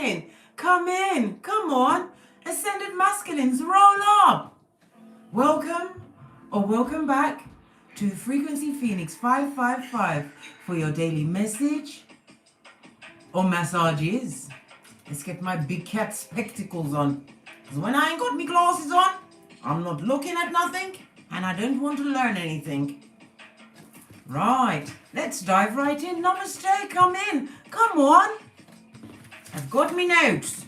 feminine, come in, come on. Ascended masculines, roll up. Welcome or welcome back to Frequency Phoenix 555 for your daily message or massages. Let's get my big cat spectacles on. Because when I ain't got my glasses on, I'm not looking at nothing and I don't want to learn anything. Right, let's dive right in. Namaste, come in. Come on. I've got me notes.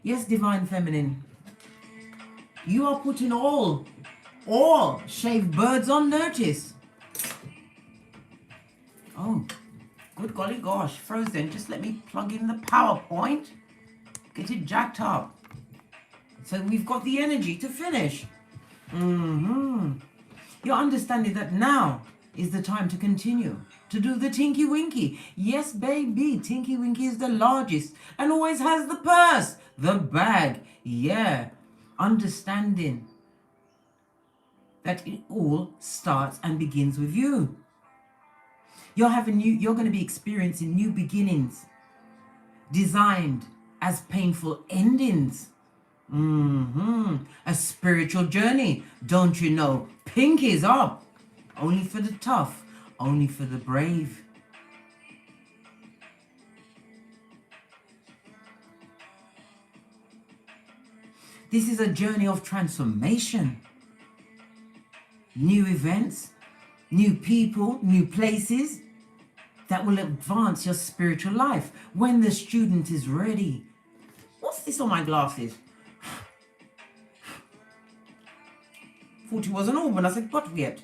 Yes, Divine Feminine. You are putting all shaved birds on notice. Oh, good golly gosh. Frozen, just let me plug in the PowerPoint. Get it jacked up. So we've got the energy to finish. You're understanding that now is the time to continue to do the Tinky Winky. Yes, baby, Tinky Winky is the largest and always has the purse, the bag. Yeah, understanding that it all starts and begins with you. You're going to be experiencing new beginnings designed as painful endings. A spiritual journey, don't you know? Pink is up. Only for the tough, only for the brave. This is a journey of transformation. New events, new people, new places that will advance your spiritual life when the student is ready. What's this on my glasses? Thought it was an orb when I said but yet.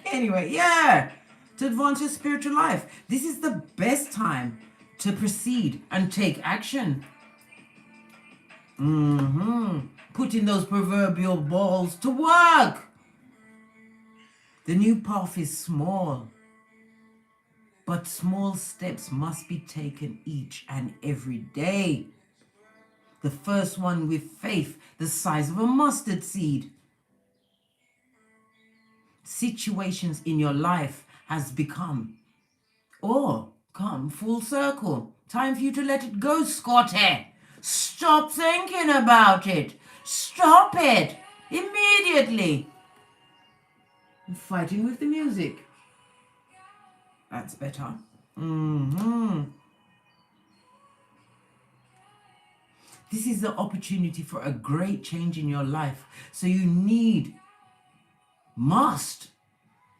Anyway, yeah, to advance your spiritual life. This is the best time to proceed and take action. Putting those proverbial balls to work. The new path is small, but small steps must be taken each and every day. The first one with faith the size of a mustard seed. Situations in your life has become or come full circle. Time for you to let it go, Scotty. Stop thinking about it. Stop it immediately. I'm fighting with the music. That's better. This is the opportunity for a great change in your life. So you must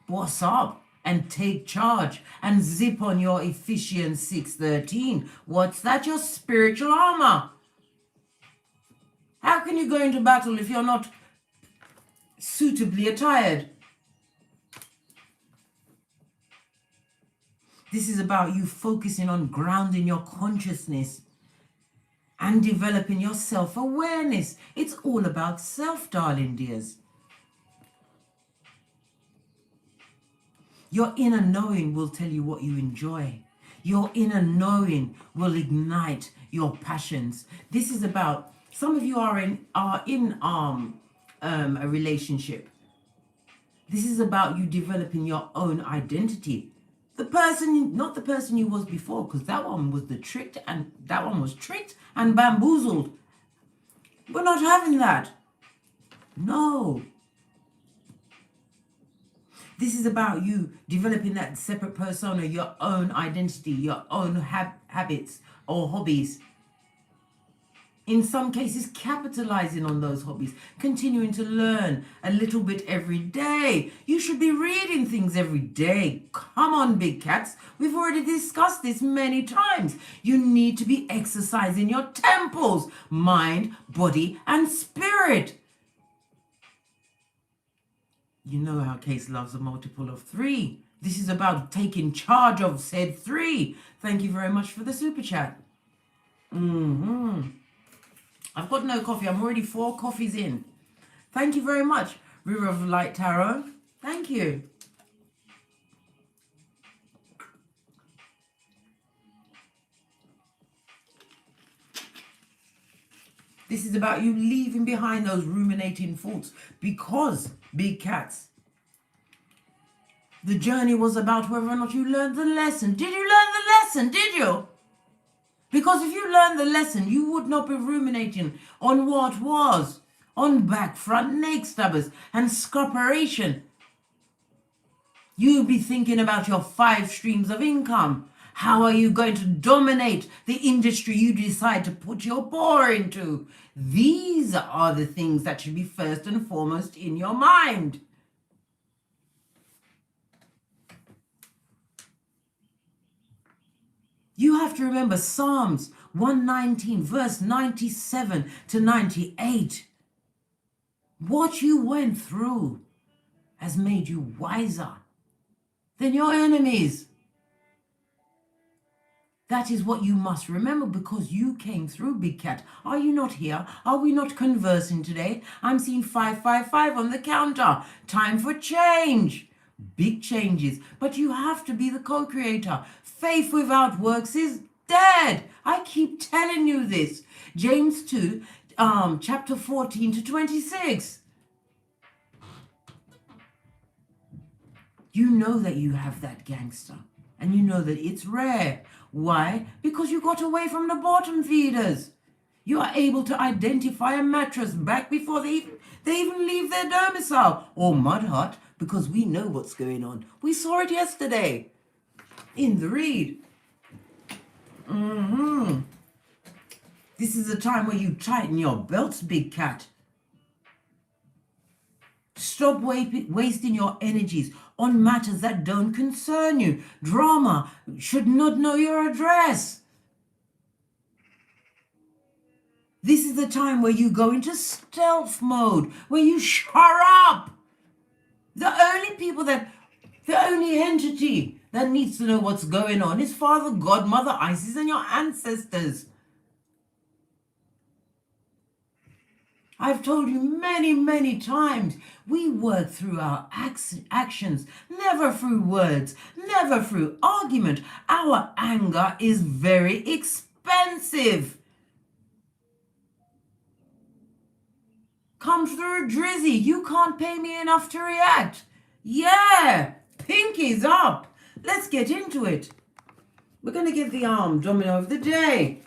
boss up and take charge and zip on your Ephesians 6:13. What's that? Your spiritual armor. How can you go into battle if you're not suitably attired? This is about you focusing on grounding your consciousness and developing your self-awareness. It's all about self, darling dears. Your inner knowing will tell you what you enjoy. Your inner knowing will ignite your passions. This is about, some of you are in a relationship. This is about you developing your own identity. The person, not the person you was before, because that one was tricked and bamboozled. We're not having that. No. This is about you developing that separate persona, your own identity, your own habits or hobbies. In some cases, capitalizing on those hobbies, continuing to learn a little bit every day. You should be reading things every day. Come on, big cats. We've already discussed this many times. You need to be exercising your temples, mind, body, and spirit. You know how Case loves a multiple of 3. This is about taking charge of said 3. Thank you very much for the super chat. I've got no coffee. I'm already 4 coffees in. Thank you very much, River of Light Tarot. Thank you. This is about you leaving behind those ruminating thoughts, because, big cats, The journey was about whether or not you learned the lesson. Did you learn the lesson? Did you? Because if you learned the lesson, you would not be ruminating on what was, on back, front, neck stabbers, and scoperation. You'd be thinking about your 5 streams of income. How are you going to dominate the industry you decide to put your paw into? These are the things that should be first and foremost in your mind. You have to remember Psalms 119, verse 97 to 98. What you went through has made you wiser than your enemies. That is what you must remember, because you came through, Big Cat. Are you not here? Are we not conversing today? I'm seeing 555 on the counter. Time for change. Big changes. But you have to be the co-creator. Faith without works is dead. I keep telling you this. James 2, chapter 14 to 26. You know that you have that gangster. And you know that it's rare. Why? Because you got away from the bottom feeders. You are able to identify a mattress back before they even leave their domicile, or mud hut, because we know what's going on. We saw it yesterday in the read. This is a time where you tighten your belts, Big Cat. Stop wasting your energies on matters that don't concern you. Drama should not know your address. This is the time where you go into stealth mode, where you shut up. The only entity that needs to know what's going on is Father God, Mother Isis, and your ancestors. I've told you many, many times, we work through our actions, never through words, never through argument. Our anger is very expensive. Come through, Drizzy. You can't pay me enough to react. Yeah, pinkies up. Let's get into it. We're going to get the domino of the day.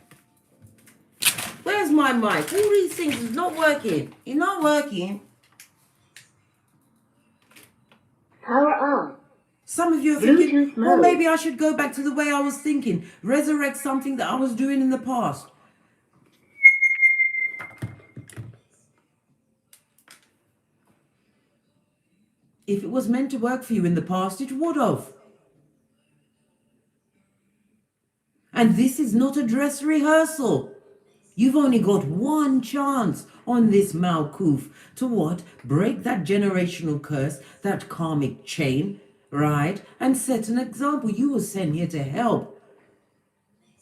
Where's my mic? All these things is not working. It's not working. Power on. Some of you are thinking, well, maybe I should go back to the way I was thinking. Resurrect something that I was doing in the past. If it was meant to work for you in the past, it would have. And this is not a dress rehearsal. You've only got one chance on this Malkuth to what? Break that generational curse, that karmic chain, right? And set an example. You were sent here to help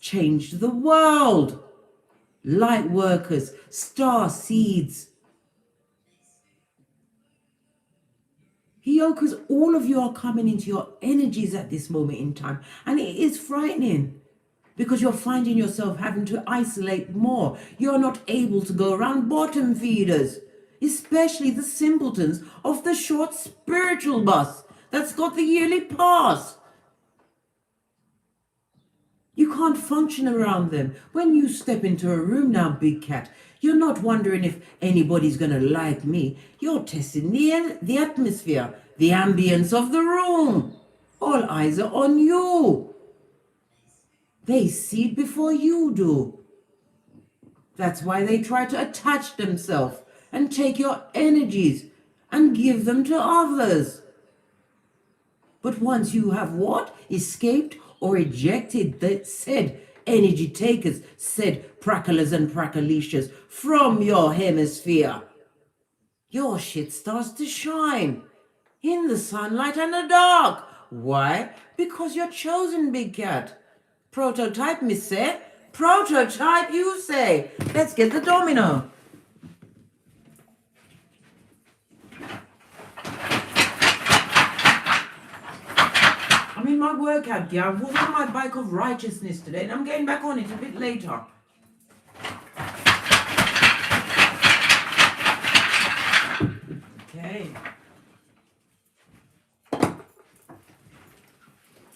change the world. Light workers, star seeds. Heyokas, all of you are coming into your energies at this moment in time. And it is frightening, because you're finding yourself having to isolate more. You're not able to go around bottom feeders, especially the simpletons of the short spiritual bus that's got the yearly pass. You can't function around them. When you step into a room now, Big Cat, you're not wondering if anybody's going to like me. You're testing the atmosphere, the ambience of the room. All eyes are on you. They see it before you do. That's why they try to attach themselves and take your energies and give them to others. But once you have what? Escaped or ejected the said energy takers, said pracklers and prackalicious from your hemisphere, your shit starts to shine in the sunlight and the dark. Why? Because you're chosen, Big Cat. Prototype, me say. Prototype, you say. Let's get the domino. I'm in my workout gear. I was on my bike of righteousness today, and I'm getting back on it a bit later. Okay.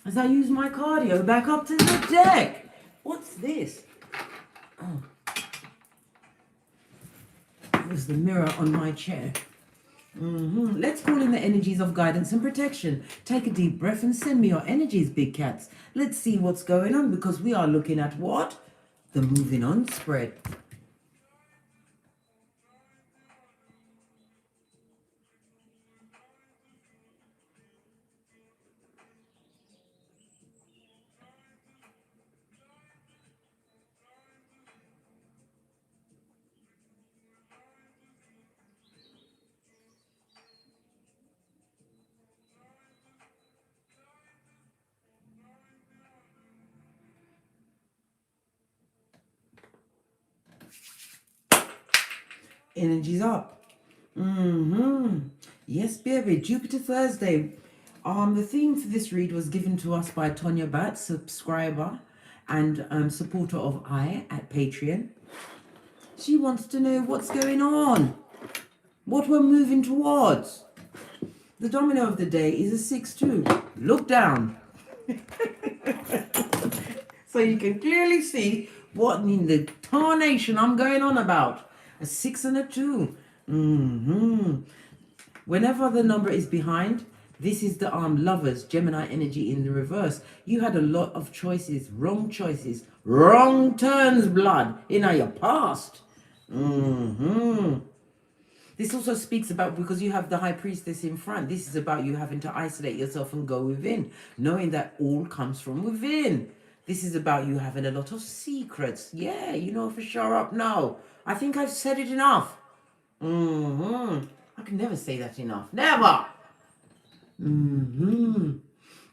as I use my cardio back up to the deck. What's this? Oh. It was the mirror on my chair. Let's call in the energies of guidance and protection. Take a deep breath and send me your energies, big cats. Let's see what's going on, because we are looking at what? The moving on spread. Energies up. Yes, baby. Jupiter Thursday. The theme for this read was given to us by Tonya Bat, subscriber and supporter of I at Patreon. She wants to know what's going on, what we're moving towards. The domino of the day is a 6-2. Look down. So you can clearly see what in the tarnation I'm going on about. A 6 and a 2. Whenever the number is behind, this is the Lovers, Gemini energy in the reverse. You had a lot of choices, wrong turns, blood, in your past. This also speaks about, because you have the High Priestess in front, this is about you having to isolate yourself and go within, knowing that all comes from within. This is about you having a lot of secrets. Yeah, you know for sure up now. I think I've said it enough. I can never say that enough. Never! The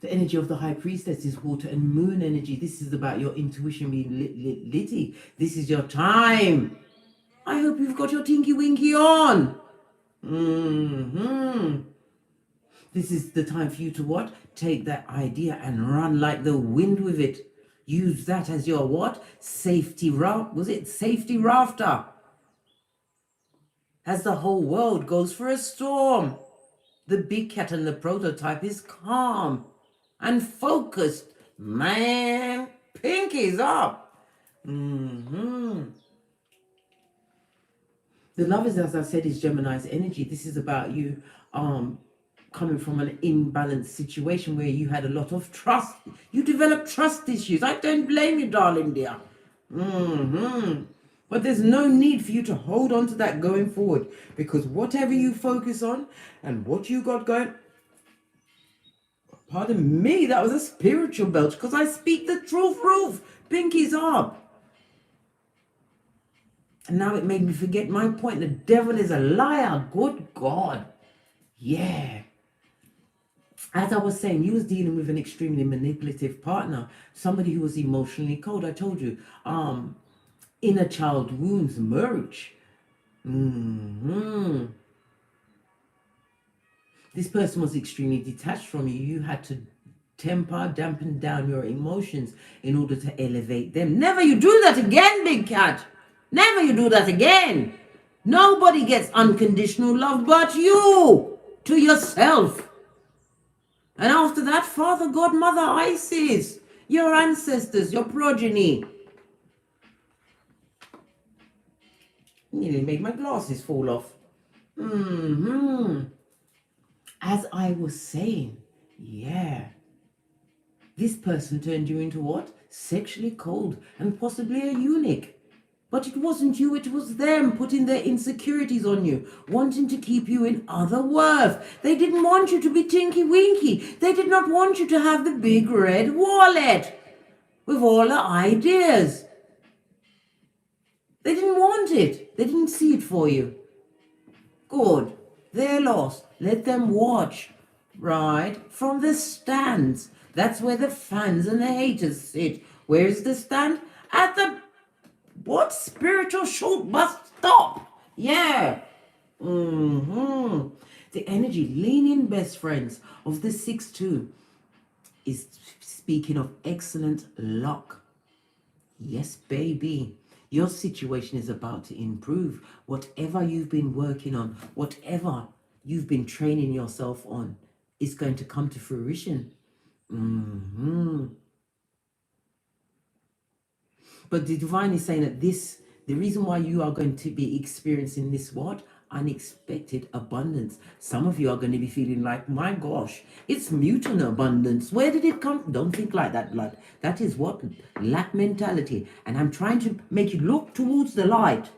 energy of the High Priestess is water and moon energy. This is about your intuition being litty. This is your time. I hope you've got your tinky winky on. This is the time for you to what? Take that idea and run like the wind with it. Use that as your what? Safety raft. Was it safety rafter? As the whole world goes for a storm. The big cat and the prototype is calm and focused. Man, pinkies up. The Lovers, as I said, is Gemini's energy. This is about you coming from an imbalanced situation where you had a lot of trust. You developed trust issues. I don't blame you, darling dear. But there's no need for you to hold on to that going forward, because whatever you focus on and what you got going, pardon me, that was a spiritual belch, because I speak the truth, Roof. Pinkies up. And now it made me forget my point. The devil is a liar. Good God. Yeah. As I was saying, you was dealing with an extremely manipulative partner, somebody who was emotionally cold. I told you, inner child wounds merge. This person was extremely detached from you. You had to dampen down your emotions in order to elevate them. Never you do that again, big cat. Never you do that again. Nobody gets unconditional love but you, to yourself. And after that, Father, God, Mother, Isis, your ancestors, your progeny. Nearly made my glasses fall off. As I was saying, yeah. This person turned you into what? Sexually cold and possibly a eunuch. But it wasn't you, it was them putting their insecurities on you, wanting to keep you in other worth. They didn't want you to be tinky winky. They did not want you to have the big red wallet with all the ideas. They didn't want it. They didn't see it for you. Good. They're lost. Let them watch. Right? From the stands. That's where the fans and the haters sit. Where's the stand? At the what? Spiritual shoot bus stop. Yeah. The energy, leaning best friends of the 6-2 is speaking of excellent luck. Yes, baby. Your situation is about to improve. Whatever you've been working on, whatever you've been training yourself on, is going to come to fruition. But the divine is saying that the reason why you are going to be experiencing this what? Unexpected abundance. Some of you are going to be feeling like, my gosh, it's mutant abundance. Where did it come from? Don't think like that, blood. That is what? Lack mentality. And I'm trying to make you look towards the light.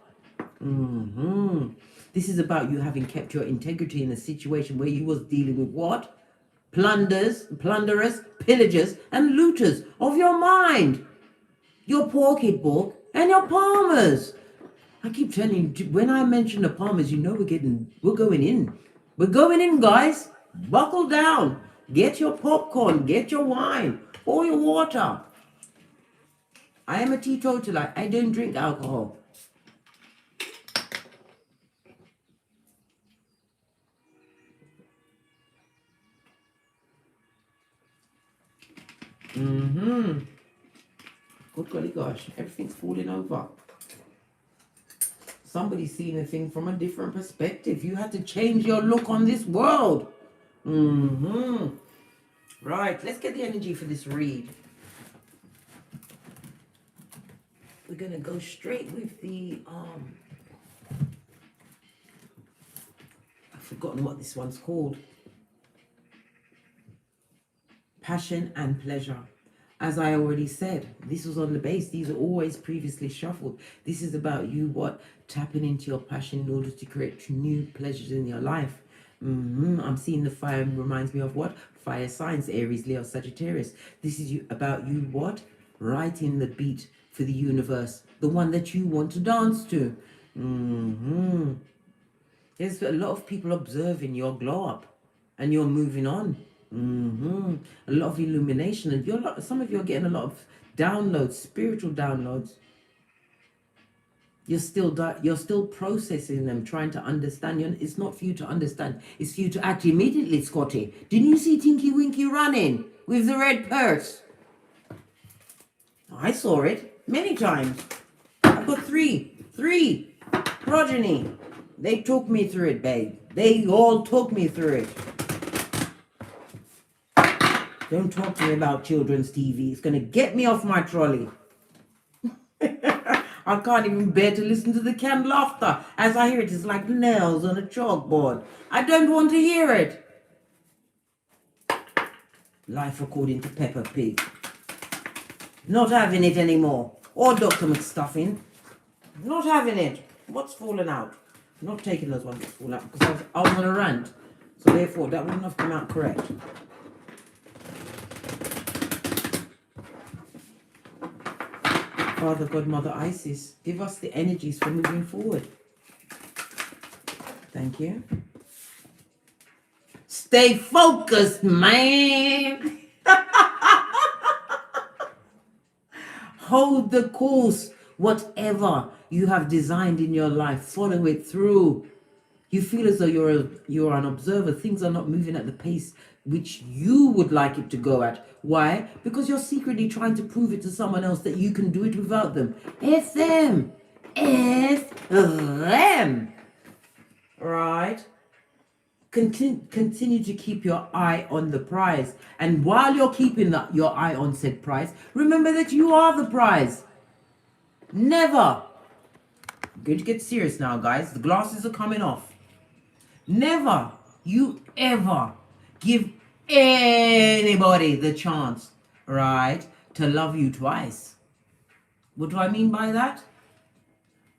This is about you having kept your integrity in a situation where you was dealing with what? Plunderers, pillagers, and looters of your mind. Your pocketbook and your palmers. I keep telling you, when I mention the palmers, you know we're going in. We're going in, guys. Buckle down. Get your popcorn, get your wine, or your water. I am a teetotaler. I don't drink alcohol. Good golly gosh, everything's falling over. Somebody's seeing a thing from a different perspective. You had to change your look on this world. Right, let's get the energy for this read. We're going to go straight with the, I've forgotten what this one's called. Passion and pleasure. As I already said, this was on the base. These are always previously shuffled. This is about you, what? Tapping into your passion in order to create new pleasures in your life. I'm seeing the fire reminds me of what? Fire signs, Aries, Leo, Sagittarius. This is about you, what? Writing the beat for the universe. The one that you want to dance to. There's a lot of people observing your glow up. And you're moving on. A lot of illumination, and some of you are getting a lot of downloads, spiritual downloads. You're still processing them, trying to understand. It's not for you to understand, it's for you to act immediately, Scotty. Didn't you see Tinky Winky running with the red purse? I saw it many times. I've got three progeny. They took me through it, babe. They all took me through it. Don't talk to me about children's TV. It's going to get me off my trolley. I can't even bear to listen to the canned laughter. As I hear it, it's like nails on a chalkboard. I don't want to hear it. Life according to Peppa Pig. Not having it anymore. Or Dr. McStuffing. Not having it. What's fallen out? I'm not taking those ones that fall out because I was on a rant. So therefore, that wouldn't have come out correct. Father, God, Mother, Isis, give us the energies for moving forward. Thank you. Stay focused, man. Hold the course. Whatever you have designed in your life, follow it through. You feel as though you're an observer. Things are not moving at the pace which you would like it to go at. Why? Because you're secretly trying to prove it to someone else that you can do it without them. F them. F them. Right? Continue to keep your eye on the prize. And while you're keeping your eye on said prize, remember that you are the prize. Never. I'm going to get serious now, guys. The glasses are coming off. Never you ever give anybody the chance, right, to love you twice. What do I mean by that?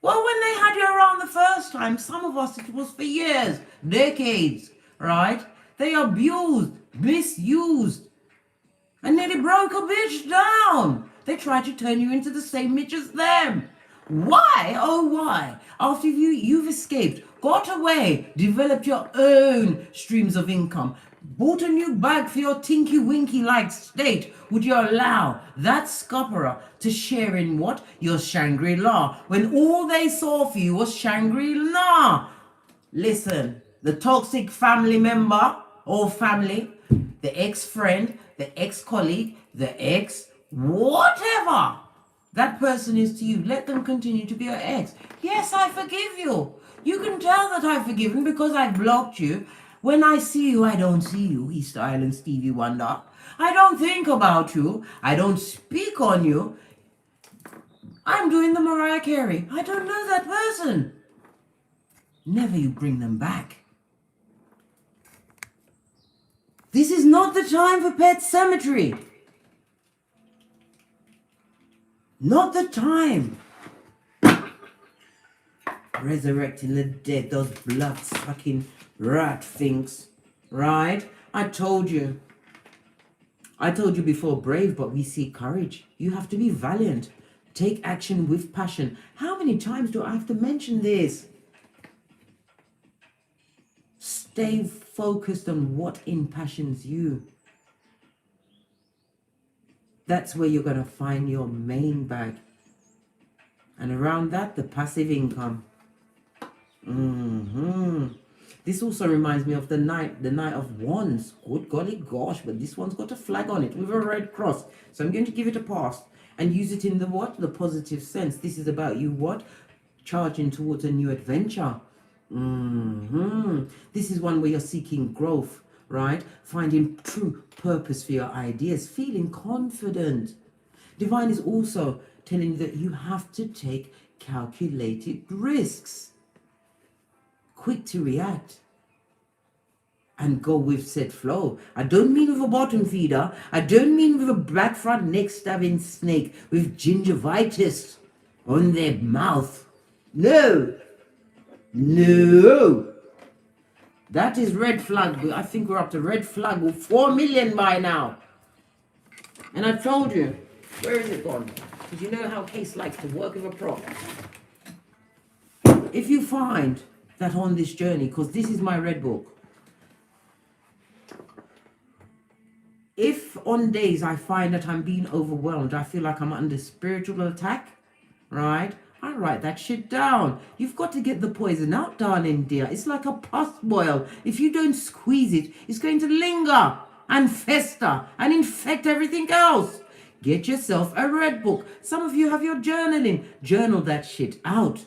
Well, when they had you around the first time, some of us, it was for years, decades, right? They abused, misused, and nearly broke a bitch down. They tried to turn you into the same bitch as them. Why? Oh, why? After you've escaped, got away, developed your own streams of income, bought a new bag for your Tinky Winky like state, would you allow that scupperer to share in what? Your Shangri-La, when all they saw for you was Shangri-La? Listen, the toxic family member or family, the ex-friend, the ex-colleague, the ex-whatever that person is to you, let them continue to be your ex. Yes, I forgive you. You can tell that I've forgiven because I've blocked you. When I see you, I don't see you, East Island Stevie Wonder. I don't think about you. I don't speak on you. I'm doing the Mariah Carey. I don't know that person. Never you bring them back. This is not the time for pet cemetery. Not the time. Resurrecting the dead, those blood-sucking rat things. Right? I told you before, brave, but we seek courage. You have to be valiant. Take action with passion. How many times do I have to mention this? Stay focused on what impassions you. That's where you're going to find your main bag. And around that, the passive income. This also reminds me of the Knight of Wands. Good golly gosh, but this one's got a flag on it with a red cross. So I'm going to give it a pass and use it in the what? The positive sense. This is about you what? Charging towards a new adventure. This is one where you're seeking growth, right? Finding true purpose for your ideas, feeling confident. Divine is also telling you that you have to take calculated risks. Quick to react and go with said flow. I don't mean with a bottom feeder. I don't mean with a black front neck stabbing snake with gingivitis on their mouth. No. That is red flag. I think we're up to red flag with 4 million by now. And I told you, where is it gone? Because you know how Case likes to work with a prop. If you find that on this journey, because this is my red book, if on days I find that I'm being overwhelmed, I feel like I'm under spiritual attack, right? I write that shit down. You've got to get the poison out, darling dear. It's like a pus boil. If you don't squeeze it, it's going to linger and fester and infect everything else. Get yourself a red book. Some of you have your journaling. Journal that shit out.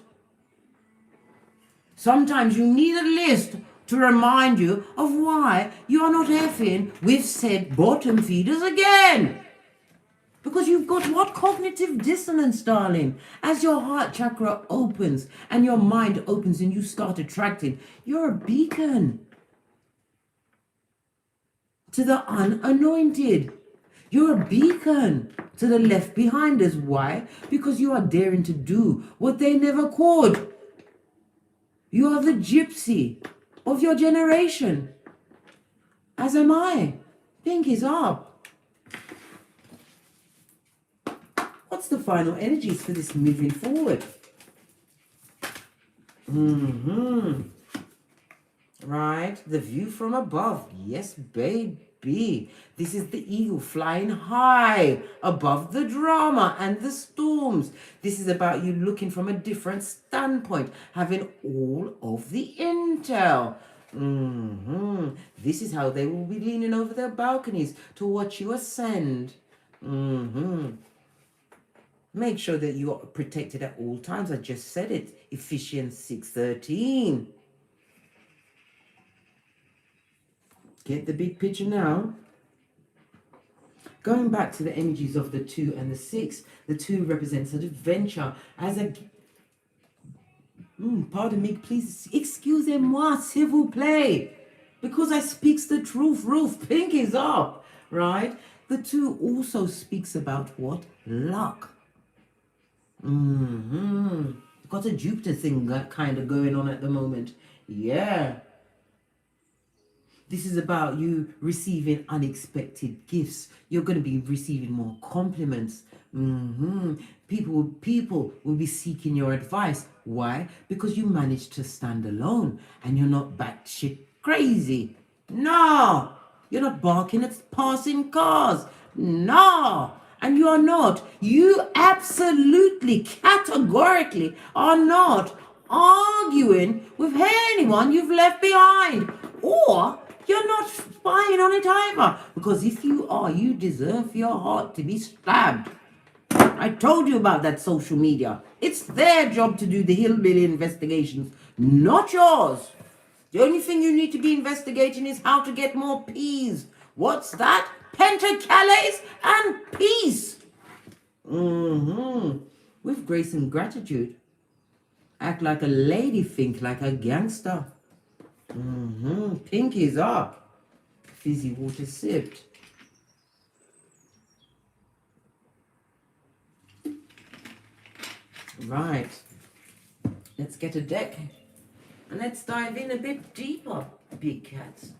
Sometimes you need a list to remind you of why you are not effing with said bottom feeders again. Because you've got what? Cognitive dissonance, darling. As your heart chakra opens and your mind opens and you start attracting, you're a beacon to the unanointed. You're a beacon to the left behinders. Why? Because you are daring to do what they never could. You are the gypsy of your generation. As am I. Pinkies up. What's the final energies for this moving forward? Right, the view from above. Yes, baby. This is the eagle flying high above the drama and the storms. This is about you looking from a different standpoint, having all of the intel. This is how they will be leaning over their balconies to watch you ascend. Make sure that you are protected at all times. I just said it. Ephesians 6:13. Get the big picture now. Going back to the energies of the 2 and the 6. The 2 represents an adventure. As a... pardon me, please. Excusez-moi, s'il vous plaît. Because I speaks the truth. Roof, pink is up. Right? The 2 also speaks about what? Luck. Got a Jupiter thing kind of going on at the moment. Yeah. This is about you receiving unexpected gifts. You're going to be receiving more compliments. People will be seeking your advice. Why? Because you managed to stand alone and you're not batshit crazy. No. You're not barking at passing cars. No. And you are not. You absolutely, categorically are not arguing with anyone you've left behind. Or you're not spying on it either. Because if you are, you deserve your heart to be stabbed. I told you about that social media. It's their job to do the hillbilly investigations, not yours. The only thing you need to be investigating is how to get more peas. What's that? Pentacles and peace. With grace and gratitude. Act like a lady, think like a gangster. Pinkies up. Fizzy water sipped. Right. Let's get a deck. And let's dive in a bit deeper, big cats.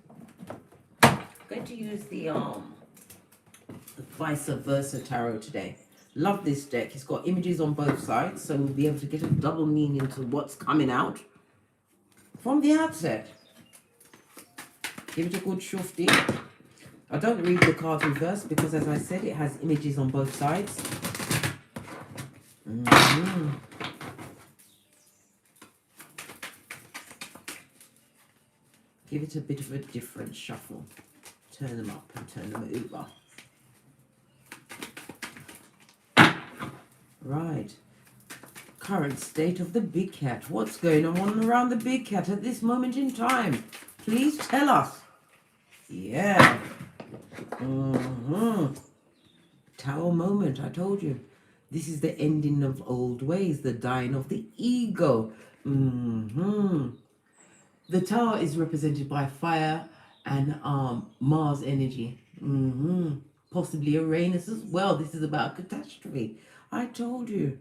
I'm going to use the vice versa tarot today. Love this deck. It's got images on both sides, so we'll be able to get a double meaning to what's coming out from the outset. Give it a good shufti. I don't read the cards reverse because, as I said, it has images on both sides. Give it a bit of a different shuffle. Turn them up and turn them over. Right. Current state of the big cat. What's going on around the big cat at this moment in time? Please tell us. Yeah. Tower moment, I told you. This is the ending of old ways, the dying of the ego. The tower is represented by fire and Mars energy. Possibly Uranus as well. This is about catastrophe. I told you.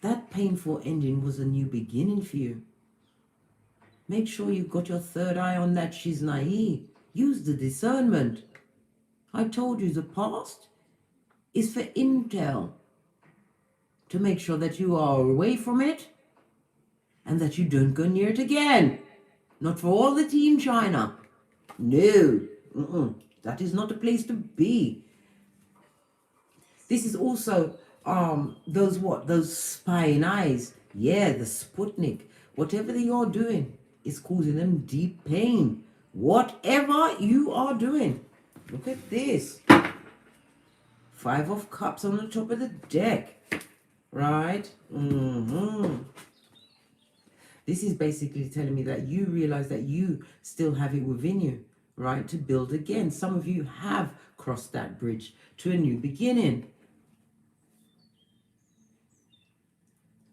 That painful ending was a new beginning for you. Make sure you've got your third eye on that shiznai. Use the discernment. I told you the past is for intel. To make sure that you are away from it and that you don't go near it again. Not for all the tea in China. No. That is not a place to be. This is also those spying eyes. Yeah, the Sputnik. Whatever you're doing is causing them deep pain. Whatever you are doing. Look at this. 5 of Cups on the top of the deck. Right? This is basically telling me that you realize that you still have it within you, right, to build again. Some of you have crossed that bridge to a new beginning.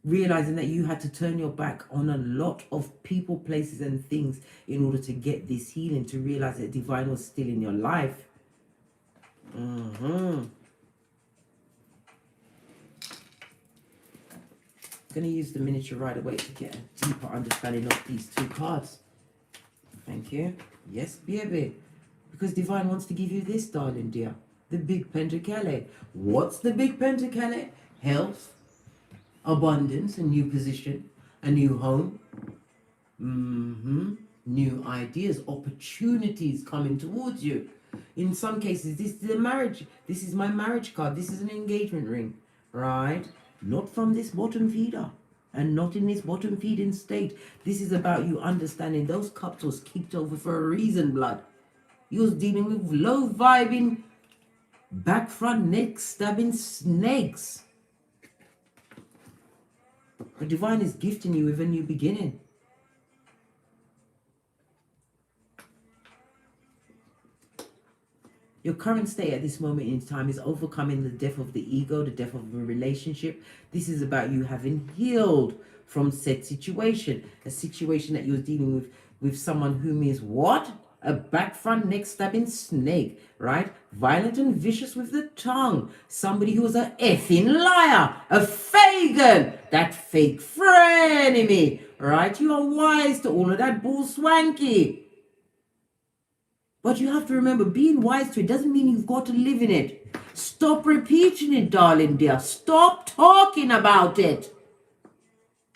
Realizing that you had to turn your back on a lot of people, places, and things in order to get this healing, to realize that divine was still in your life. Going to use the miniature right away to get a deeper understanding of these two cards. Thank you. Yes, baby. Because divine wants to give you this, darling dear. The big pentacle. What's the big pentacle? Health, abundance, a new position, a new home. New ideas, opportunities coming towards you. In some cases, this is a marriage. This is my marriage card. This is an engagement ring, right? Not from this bottom feeder and not in this bottom feeding state. This is about you understanding those cups was kicked over for a reason, blood. You was dealing with low vibing, back front neck stabbing snakes. The divine is gifting you with a new beginning. Your current state at this moment in time is overcoming the death of the ego, the death of a relationship. This is about you having healed from said situation. A situation that you're dealing with someone whom is what? A back front neck stabbing snake, right? Violent and vicious with the tongue. Somebody who's a effing liar, a Fagin, that fake frenemy, right? You are wise to all of that bull swanky. But you have to remember, being wise to it doesn't mean you've got to live in it. Stop repeating it, darling dear. Stop talking about it.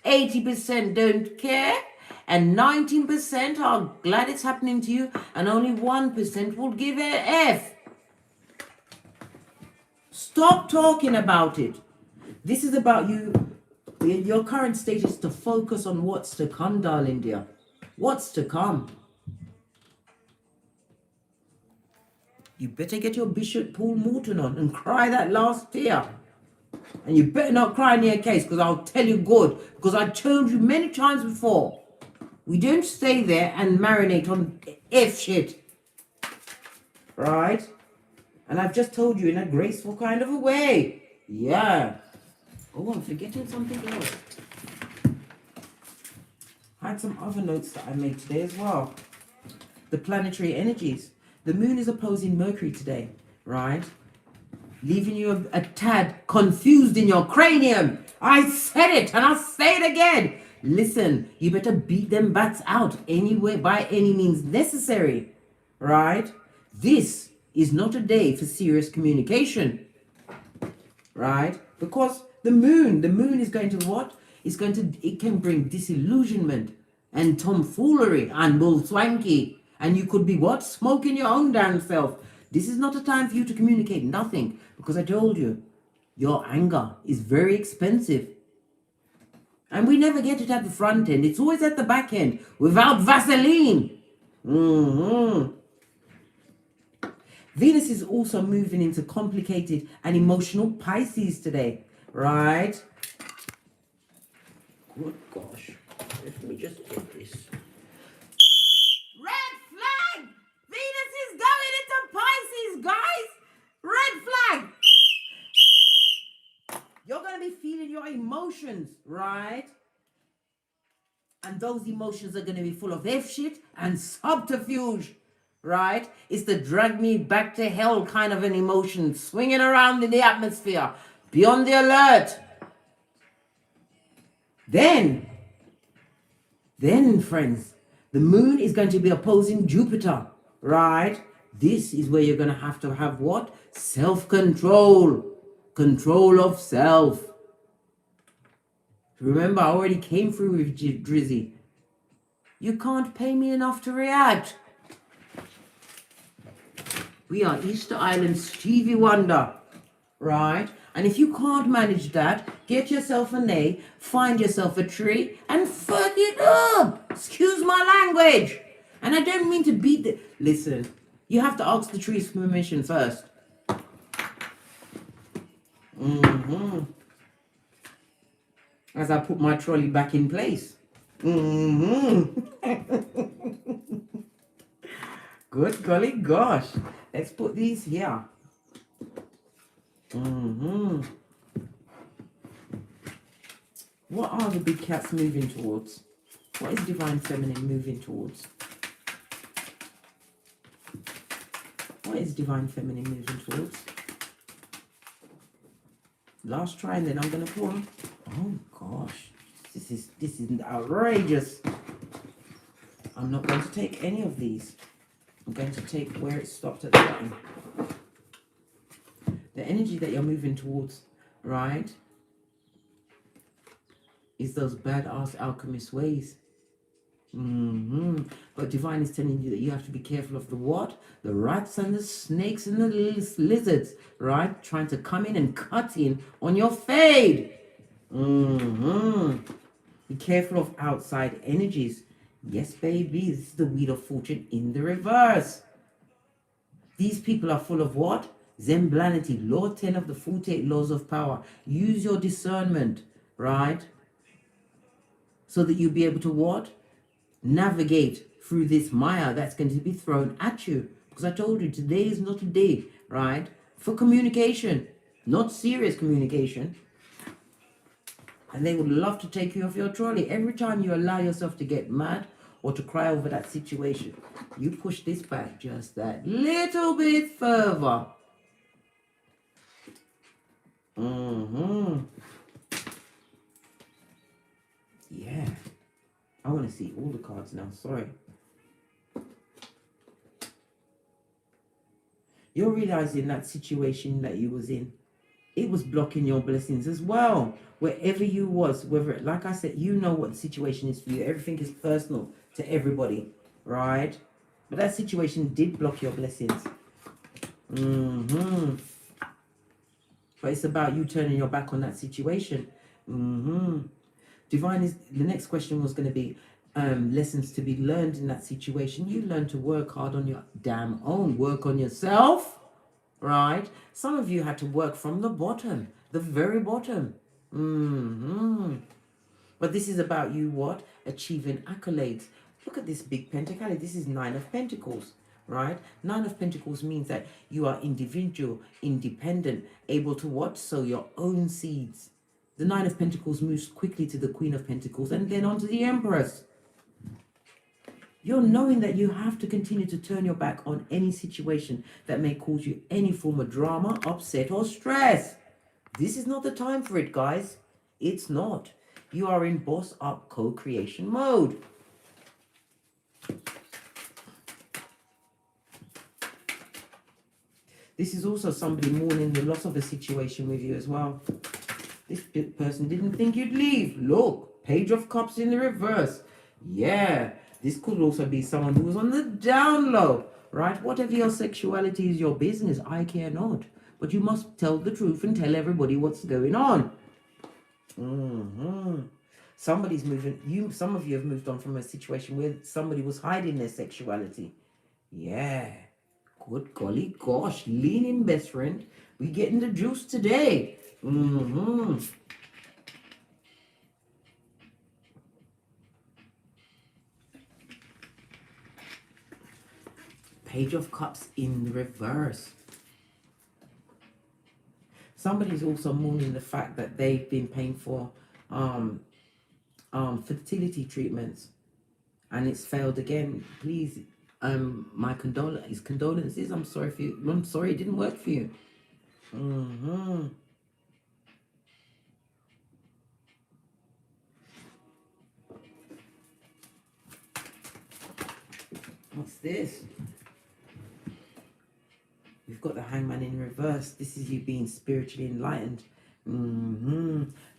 80% don't care, and 19% are glad it's happening to you, and only 1% will give a F. Stop talking about it. This is about you. Your current state is to focus on what's to come, darling dear. What's to come. You better get your Bishop Paul Morton on and cry that last tear. And you better not cry in your case, because I'll tell you good. Because I told you many times before, we don't stay there and marinate on F shit. right? And I've just told you in a graceful kind of a way. Yeah. Oh, I'm forgetting something else. I had some other notes that I made today as well. The planetary energies. The moon is opposing Mercury today, right? Leaving you a tad confused in your cranium. I said it and I'll say it again. Listen, you better beat them bats out anyway by any means necessary, right? This is not a day for serious communication, right? Because the moon is going to what? It can bring disillusionment and tomfoolery and bull swanky. And you could be what? Smoking your own damn self. This is not a time for you to communicate nothing. Because I told you, your anger is very expensive. And we never get it at the front end. It's always at the back end without Vaseline. Venus is also moving into complicated and emotional Pisces today, right? Good gosh. Let me just get this. Red flag! Venus is going into Pisces, guys! Red flag! You're going to be feeling your emotions, right? And those emotions are going to be full of F shit and subterfuge, right? It's the drag me back to hell kind of an emotion swinging around in the atmosphere. Be on the alert. Then, friends, the moon is going to be opposing Jupiter, right? This is where you're going to have what? Self-control. Control of self. Remember, I already came through with Drizzy. You can't pay me enough to react. We are Easter Island Stevie Wonder, right? And if you can't manage that, get yourself a nay, find yourself a tree, and fuck it up. Excuse my language. And I don't mean to beat the... Listen, you have to ask the trees for permission first. As I put my trolley back in place. Good golly gosh. Let's put these here. What are the big cats moving towards? What is Divine Feminine moving towards? What is Divine Feminine moving towards? Last try and then I'm going to pull. Oh gosh. This is outrageous. I'm not going to take any of these. I'm going to take where it stopped at the bottom. The energy that you're moving towards, right, is those badass alchemist ways. But Divine is telling you that you have to be careful of the what? The rats and the snakes and the lizards, right? Trying to come in and cut in on your fade. Be careful of outside energies. Yes, baby, this is the Wheel of Fortune in the reverse. These people are full of what? Zemblanity, Law 10 of the 48 Laws of Power. Use your discernment, right? So that you'll be able to what? Navigate through this mire that's going to be thrown at you. Because I told you, today is not a day, right? For communication, not serious communication. And they would love to take you off your trolley. Every time you allow yourself to get mad or to cry over that situation, you push this back just that little bit further. Yeah. I want to see all the cards now. Sorry. You're realizing that situation that you was in, it was blocking your blessings as well. Wherever you was, whether, like I said, you know what the situation is for you. Everything is personal to everybody, right? But that situation did block your blessings. But it's about you turning your back on that situation. Divine is, the next question was going to be lessons to be learned in that situation. You learn to work hard on your damn own. Work on yourself, right? Some of you had to work from the bottom, the very bottom. But this is about you what? Achieving accolades. Look at this big pentacle. This is 9 of Pentacles, right? Nine of Pentacles means that you are individual, independent, able to what? Sow your own seeds. The Nine of Pentacles moves quickly to the Queen of Pentacles and then on to the Empress. You're knowing that you have to continue to turn your back on any situation that may cause you any form of drama, upset, or stress. This is not the time for it, guys. It's not. You are in boss up co-creation mode. This is also somebody mourning the loss of a situation with you as well. This person didn't think you'd leave. Look, Page of Cups in the reverse. Yeah, this could also be someone who was on the down low, right? Whatever your sexuality is your business, I care not. But you must tell the truth and tell everybody what's going on. Somebody's moving, some of you have moved on from a situation where somebody was hiding their sexuality. Yeah. Good golly gosh, lean in, best friend. We getting the juice today. Page of Cups in the reverse. Somebody's also mourning the fact that they've been paying for fertility treatments and it's failed again. Please, my condolences. I'm sorry it didn't work for you. What's this? We've got the Hangman in reverse. This is you being spiritually enlightened.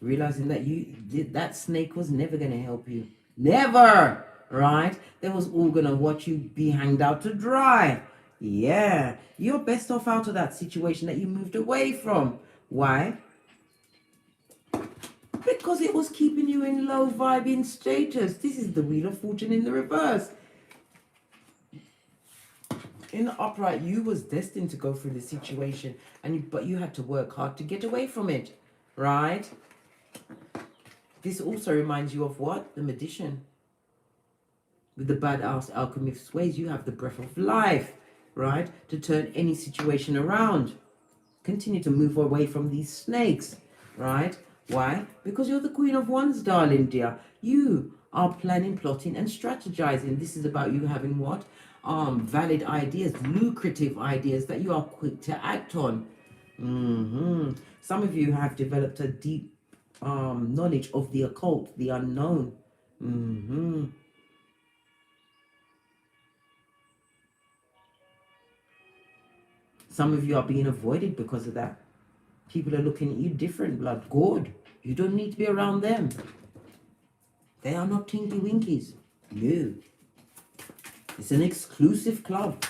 Realizing that that snake was never going to help you. Never! Right? They was all going to watch you be hanged out to dry. Yeah. You're best off out of that situation that you moved away from. Why? Because it was keeping you in low vibing status. This is the Wheel of Fortune in the reverse. In the upright, you was destined to go through the situation, but you had to work hard to get away from it, right? This also reminds you of what? The Magician. With the badass alchemist's ways, you have the breath of life, right? To turn any situation around. Continue to move away from these snakes, right? Why? Because you're the Queen of Wands, darling dear. You are planning, plotting, and strategizing. This is about you having what? Valid ideas, lucrative ideas that you are quick to act on. Some of you have developed a deep knowledge of the occult, the unknown. Some of you are being avoided because of that. People are looking at you different, blood. Good. You don't need to be around them. They are not tinky winkies. No. It's an exclusive club.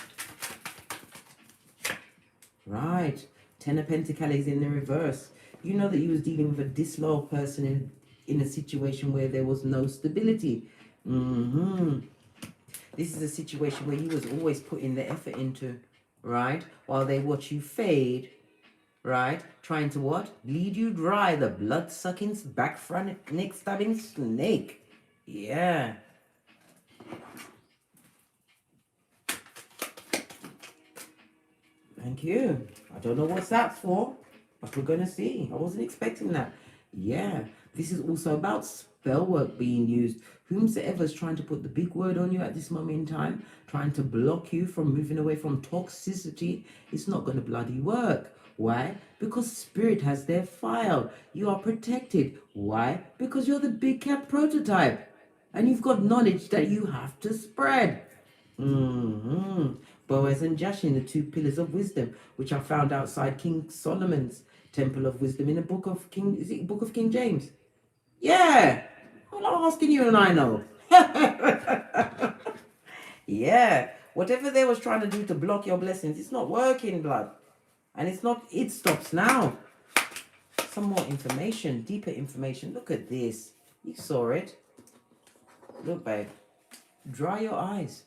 Right. Ten of Pentacles in the reverse. You know that you was dealing with a disloyal person in a situation where there was no stability. This is a situation where you was always putting the effort into, right? While they watch you fade, right? Trying to what? Lead you dry. The blood-sucking, back-front, neck-stabbing snake. Yeah. Thank you. I don't know what that's for, but we're going to see. I wasn't expecting that. Yeah. This is also about spell work being used. Whomsoever's trying to put the big word on you at this moment in time, trying to block you from moving away from toxicity, it's not going to bloody work. Why? Because Spirit has their file. You are protected. Why? Because you're the big cat prototype. And you've got knowledge that you have to spread. Boaz and Jashin, the two pillars of wisdom, which are found outside King Solomon's Temple of Wisdom in the book of King, is it book of King James? Yeah. Well, I'm asking you and I know. Yeah. Whatever they was trying to do to block your blessings, it's not working, blood. And it's not, it stops now. Some more information, deeper information. Look at this. You saw it. Look, babe. Dry your eyes.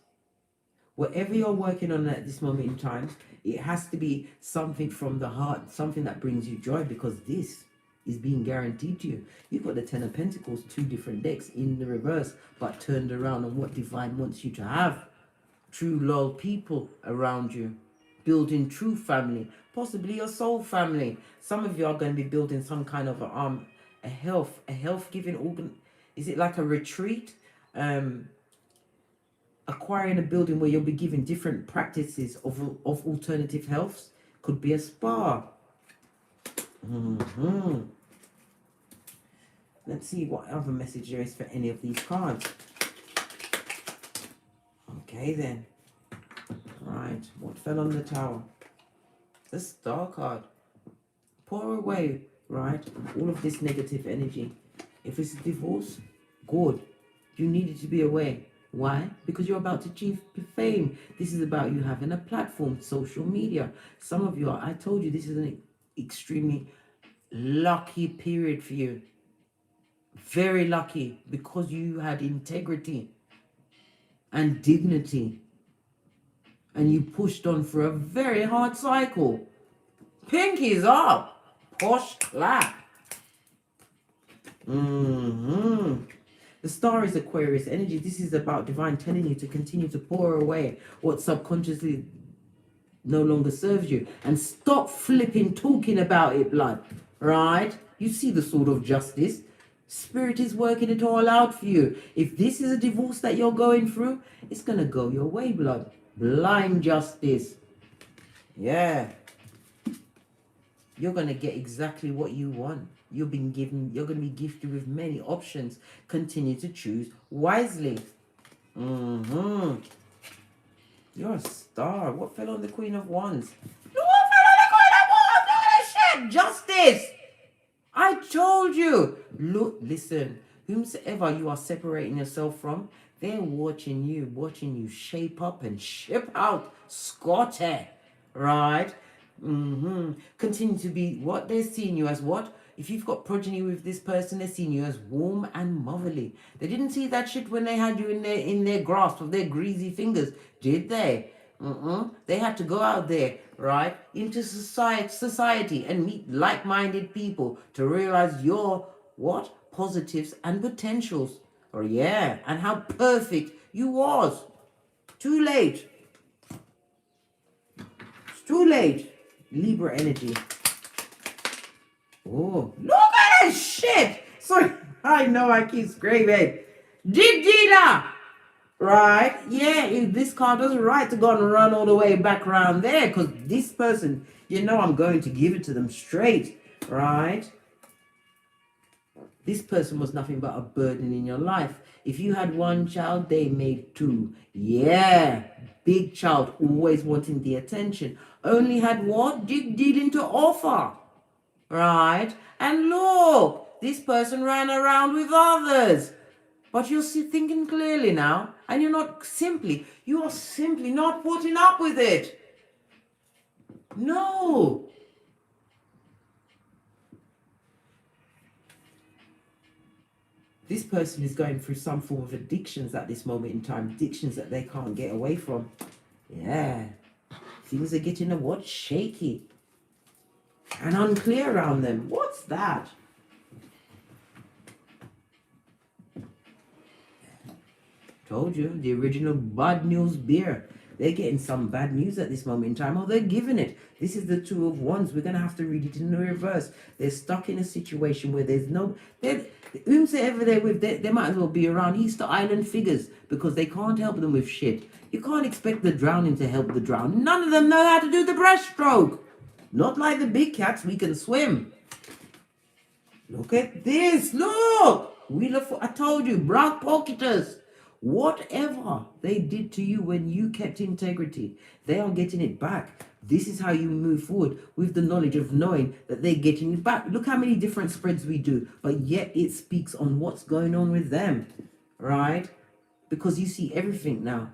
Whatever you're working on at this moment in time, it has to be something from the heart, something that brings you joy, because this is being guaranteed to you. You've got the Ten of Pentacles, two different decks in the reverse, but turned around on what Divine wants you to have. true loyal people around you, building true family, possibly your soul family. Some of you are going to be building some kind of a health giving organ. Is it like a retreat? Acquiring a building where you'll be giving different practices of alternative healths. Could be a spa. Let's see what other message there is for any of these cards. Okay then. Right, what fell on the Tower? The Star card. Pour away, right, all of this negative energy. If it's a divorce, good. You needed to be away. Why? Because you're about to achieve fame. This is about you having a platform, social media. Some of you are, I told you, this is an extremely lucky period for you. Very lucky, because you had integrity and dignity. And you pushed on for a very hard cycle. Pinkies up. Posh clap. The Star is Aquarius energy. This is about divine telling you to continue to pour away what subconsciously no longer serves you. And stop flipping talking about it, blood. Right? You see the sword of justice. Spirit is working it all out for you. If this is a divorce that you're going through, it's going to go your way, blood. Blind justice. Yeah. You're going to get exactly what you want. You're going to be gifted with many options. Continue to choose wisely. You're a star. What fell on the Queen of Wands? What fell on the Queen of Wands? Look at that shit. Justice. I told you. Look, listen. Whomsoever you are separating yourself from, they're watching you shape up and ship out. Scotty. Right? Continue to be what they're seeing you as. What? If you've got progeny with this person, they're seeing you as warm and motherly. They didn't see that shit when they had you in their grasp of their greasy fingers, did they? They had to go out there, right, into society and meet like-minded people to realize your what? Positives and potentials. Or yeah, and how perfect you was. Too late. It's too late. Libra energy. Oh, look at that shit. Sorry, I know I keep screaming. Digita. Right? Yeah, this card doesn't right to go and run all the way back around there, because this person, I'm going to give it to them straight. Right? This person was nothing but a burden in your life. If you had one child, they made two. Yeah. Big child, always wanting the attention. Only had what? Dealing to offer. Right? And look, this person ran around with others. But you're thinking clearly now, and you are simply not putting up with it. No. This person is going through some form of addictions at this moment in time, addictions that they can't get away from. Yeah. Things are getting shaky and unclear around them. What's that? Told you, the original bad news bear. They're getting some bad news at this moment in time, or they're giving it. This is the Two of Wands. We're going to have to read it in the reverse. They're stuck in a situation where there's whomsoever they're with, they might as well be around Easter Island figures, because they can't help them with shit. You can't expect the drowning to help the drowned. None of them know how to do the breaststroke. Not like the big cats, we can swim. Look at this, look! I told you, Brock Pocketus. Whatever they did to you when you kept integrity, they are getting it back. This is how you move forward, with the knowledge of knowing that they're getting it back. Look how many different spreads we do, but yet it speaks on what's going on with them, right? Because you see everything now,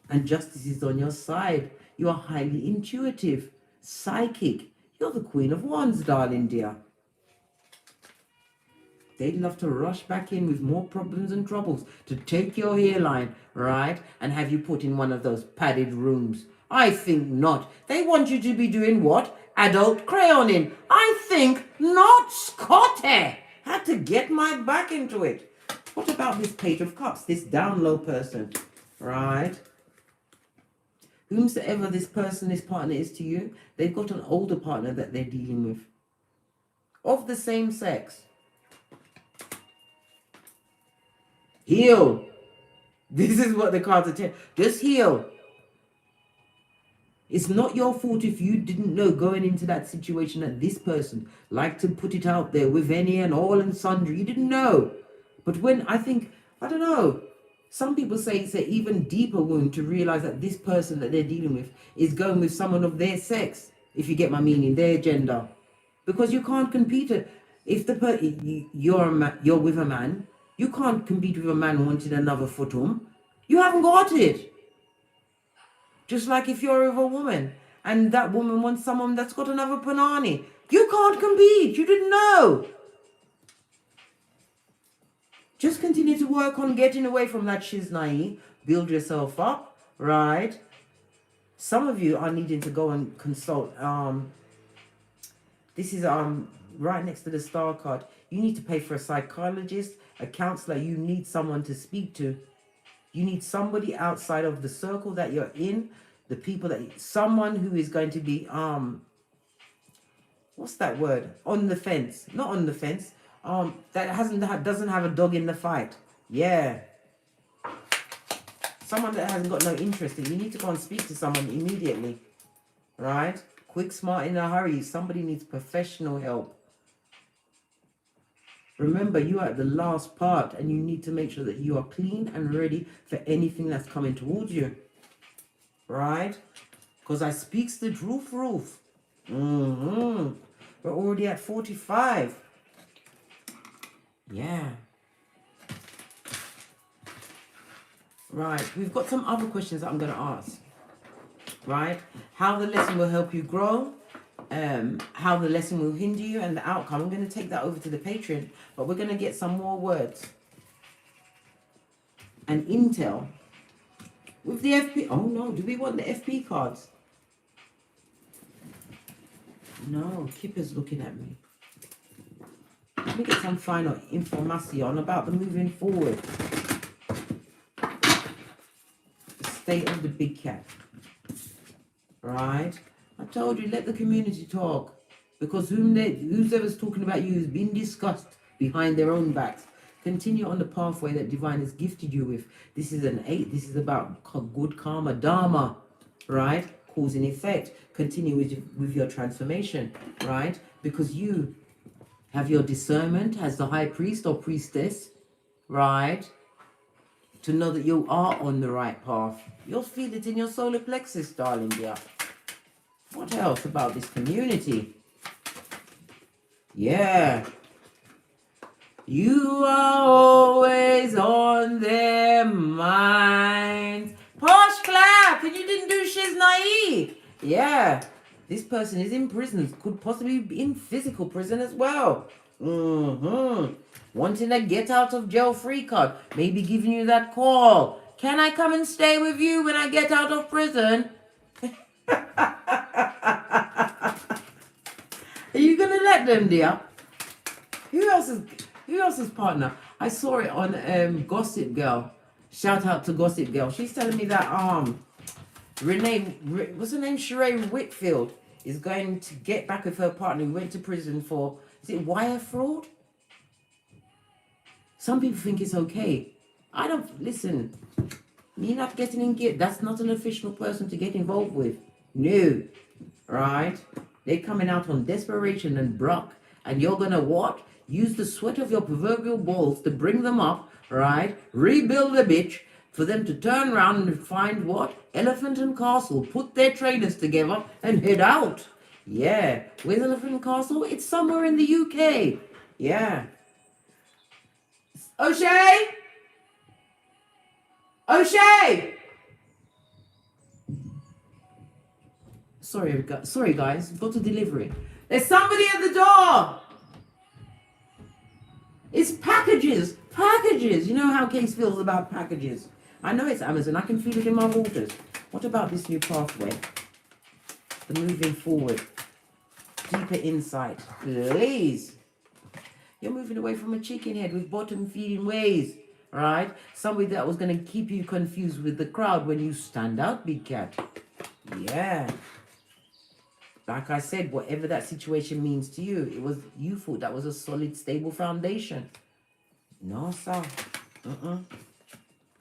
and justice is on your side. You are highly intuitive, psychic. You're the Queen of Wands, darling dear. They'd love to rush back in with more problems and troubles to take your hairline, right? And have you put in one of those padded rooms. I think not. They want you to be doing what? Adult crayoning. I think not, Scotty. Had to get my back into it. What about this Page of Cups, this down low person, right? Whomsoever this person, this partner is to you, they've got an older partner that they're dealing with. Of the same sex. Heal. This is what the cards are telling. Just heal. It's not your fault if you didn't know going into that situation that this person liked to put it out there with any and all and sundry. You didn't know. But when I think, I don't know, some people say it's an even deeper wound to realize that this person that they're dealing with is going with someone of their sex, if you get my meaning, their gender. Because you can't compete. If you're with a man, you can't compete with a man wanting another futum. You haven't got it. Just like if you're with a woman and that woman wants someone that's got another panani. You can't compete. You didn't know. Just continue to work on getting away from that shiznai. Build yourself up, right? Some of you are needing to go and consult. This is right next to the star card. You need to pay for a psychologist, a counselor. You need someone to speak to. You need somebody outside of the circle that you're in, the people that, someone who is going to be, what's that word? On the fence, not on the fence, that doesn't have a dog in the fight. Yeah. Someone that hasn't got no interest in. You need to go and speak to someone immediately, right? Quick, smart, in a hurry. Somebody needs professional help. Remember, you are at the last part and you need to make sure that you are clean and ready for anything that's coming towards you. Right? Because I speaks the roof. We're already at 45. Yeah. Right. We've got some other questions that I'm going to ask. Right? How the lesson will help you grow. How the lesson will hinder you and the outcome. I'm going to take that over to the Patreon, but we're going to get some more words and intel with the FP. Oh no, do we want the FP cards? No, Kipper's looking at me. Let me get some final information about the moving forward. The state of the big cat. Right? I told you, let the community talk. Because whoever's talking about you has been discussed behind their own backs. Continue on the pathway that divine has gifted you with. This is an 8. This is about good karma, dharma, right? Cause and effect. Continue with your transformation, right? Because you have your discernment as the high priest or priestess, right? To know that you are on the right path. You'll feel it in your solar plexus, darling dear. What else about this community? Yeah. You are always on their minds. Posh clap, and you didn't do shiznai. Yeah. This person is in prison. Could possibly be in physical prison as well. Wanting a get out of jail free card. Maybe giving you that call. Can I come and stay with you when I get out of prison? Are you gonna let them, dear? Who else's partner? I saw it on Gossip Girl. Shout out to Gossip Girl. She's telling me that what's her name? Sheree Whitfield is going to get back with her partner who went to prison for, is it wire fraud? Some people think it's okay. I don't listen. Me not getting in gear. That's not an official person to get involved with. No, right? They're coming out on desperation and broke, and you're gonna what? Use the sweat of your proverbial balls to bring them up, right? Rebuild the bitch for them to turn around and find what? Elephant and Castle. Put their trainers together and head out. Yeah. Where's Elephant and Castle? It's somewhere in the UK. Yeah. O'Shea? O'Shea! Sorry guys, got a delivery. There's somebody at the door. It's packages. You know how Case feels about packages. I know it's Amazon. I can feel it in my waters. What about this new pathway? The moving forward. Deeper insight. Please. You're moving away from a chicken head with bottom feeding ways. Right? Somebody that was going to keep you confused with the crowd when you stand out, big cat. Yeah. Like I said, whatever that situation means to you, you thought that was a solid, stable foundation. No, sir.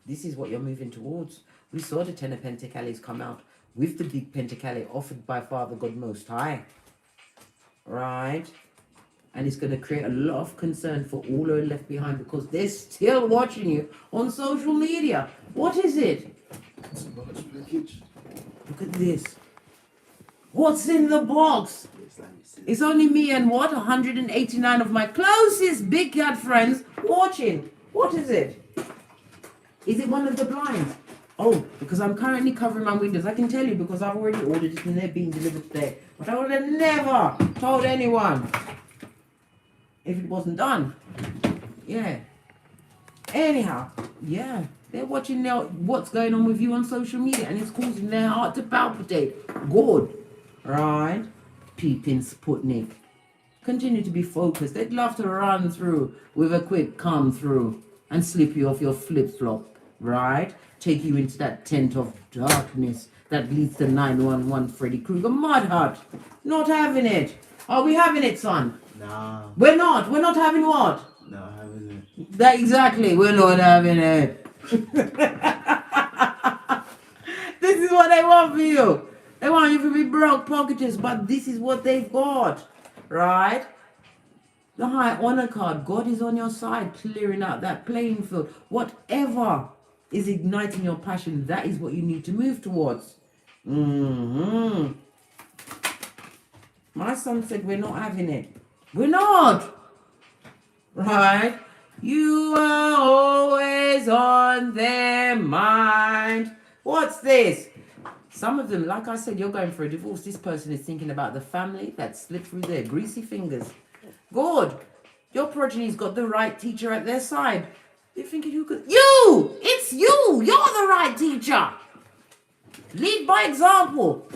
This is what you're moving towards. We saw the Ten of Pentacles come out with the big Pentacles offered by Father God Most High. Right? And it's going to create a lot of concern for all who are left behind because they're still watching you on social media. What is it? Look at this. What's in the box? It's only me and what? 189 of my closest big cat friends watching. What is it? Is it one of the blinds? Oh, because I'm currently covering my windows. I can tell you because I've already ordered it and they're being delivered today. But I would have never told anyone if it wasn't done. Yeah. Anyhow, yeah. They're watching now what's going on with you on social media and it's causing their heart to palpitate. Good. Right? Peeping Sputnik. Continue to be focused. They'd love to run through with a quick come through and slip you off your flip-flop. Right? Take you into that tent of darkness that leads to 911 Freddy Krueger mud hut. Not having it. Are we having it, son? Nah. We're not. We're not having what? Not having it. That exactly. We're not having it. This is what they want for you. They want you to be broke pocketers, but this is what they've got. Right? The High Honor card. God is on your side, clearing out that playing field. Whatever is igniting your passion, that is what you need to move towards. My son said we're not having it. We're not. Right? You are always on their mind. What's this? Some of them, like I said, you're going for a divorce. This person is thinking about the family that slipped through their greasy fingers. Good. Your progeny's got the right teacher at their side. They're thinking who could... You! It's you! You're the right teacher! Lead by example.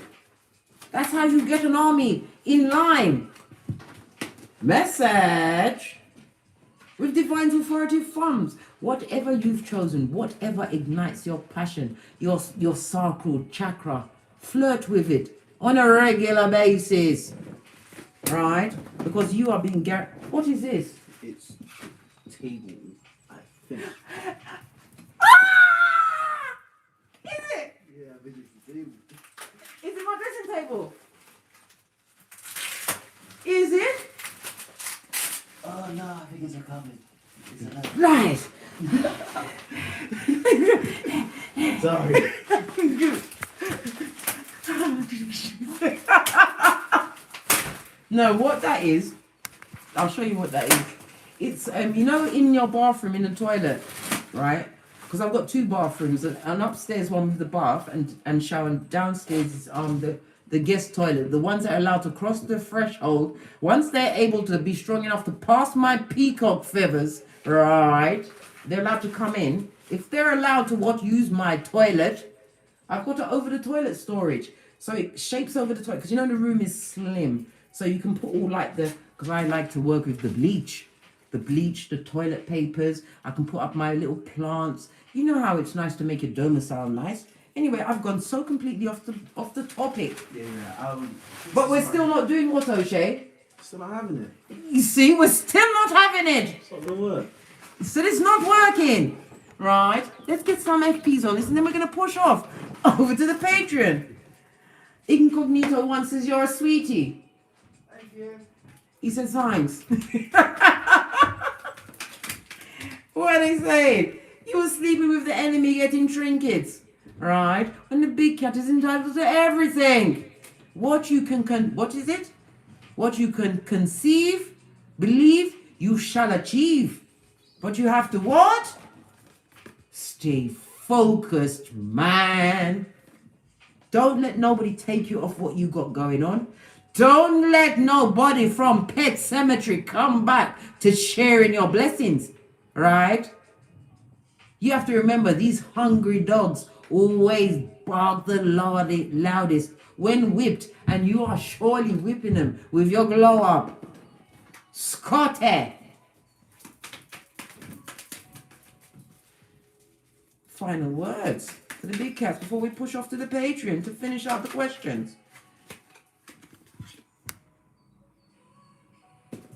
That's how you get an army in line. Message. With divine authoritative forms. Whatever you've chosen, whatever ignites your passion, your sacral chakra, flirt with it on a regular basis. Right? Because you are being What is this? It's table, I think. Is it? Yeah, I think it's the table. Is it my dressing table? Is it? Oh no, I think it's a cupboard. It's a Right. Sorry. No, what that is, I'll show you what that is. It's, you know, in your bathroom, in the toilet, right? Because I've got two bathrooms, an upstairs one with the bath and shower, and downstairs is the guest toilet. The ones that are allowed to cross the threshold, once they're able to be strong enough to pass my peacock feathers, right, they're allowed to come in. If they're allowed to use my toilet, I've got over the toilet storage. So it shapes over the toilet, because you know the room is slim. So you can put all because I like to work with the bleach, the toilet papers. I can put up my little plants. You know how it's nice to make your domicile nice. Anyway, I've gone so completely off the topic. Yeah, but we're still not doing what, O'Shea? Still not having it. You see, we're still not having it. It's not gonna work. So it's not working. Right? Let's get some FPs on this and then we're going to push off over to the Patreon. Incognito one says you're a sweetie. Thank you. He said thanks. What are they saying? You were sleeping with the enemy getting trinkets. Right? When the big cat is entitled to everything. What you can what is it? What you can conceive, believe, you shall achieve. But you have to what? Stay focused, man. Don't let nobody take you off what you got going on. Don't let nobody from Pet Cemetery come back to sharing your blessings, right? You have to remember, these hungry dogs always bark the loudest when whipped, and you are surely whipping them with your glow up. Scotty. Final words. for the big cats before we push off to the Patreon to finish out the questions.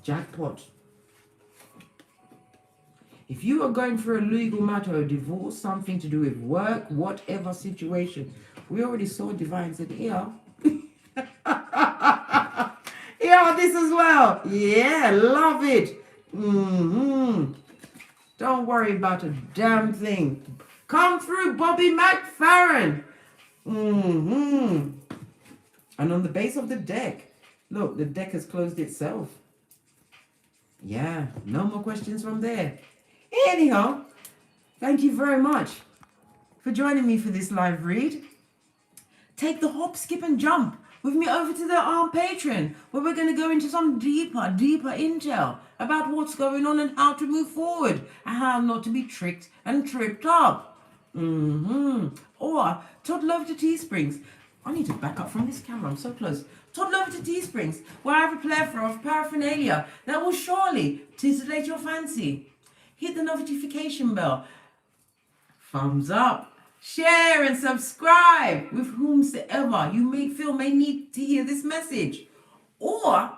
Jackpot. If you are going through a legal matter, a divorce, something to do with work, whatever situation, we already saw Divine said, here. Yeah, this as well. Yeah, love it. Don't worry about a damn thing. Come through, Bobby McFerrin. And on the base of the deck, look, the deck has closed itself. Yeah, no more questions from there. Anyhow, thank you very much for joining me for this live read. Take the hop, skip and jump with me over to the Patreon, where we're going to go into some deeper intel about what's going on and how to move forward and how not to be tricked and tripped up. Or toddle over to Teesprings. I need to back up from this camera, I'm so close. Toddle over to Teesprings, where I have a plethora of paraphernalia that will surely titillate your fancy. Hit the notification bell, thumbs up, share and subscribe with whomsoever you may feel may need to hear this message. Or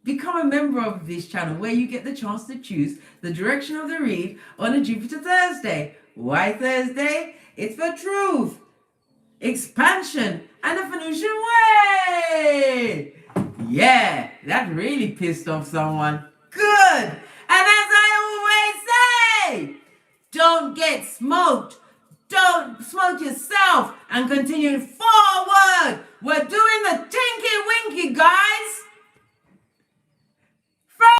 become a member of this channel where you get the chance to choose the direction of the read on a Jupiter Thursday. Why Thursday? It's for truth, expansion, and a Venusian way. Yeah, that really pissed off someone. Good. And as I always say, don't get smoked. Don't smoke yourself and continue forward. We're doing the tinky winky, guys.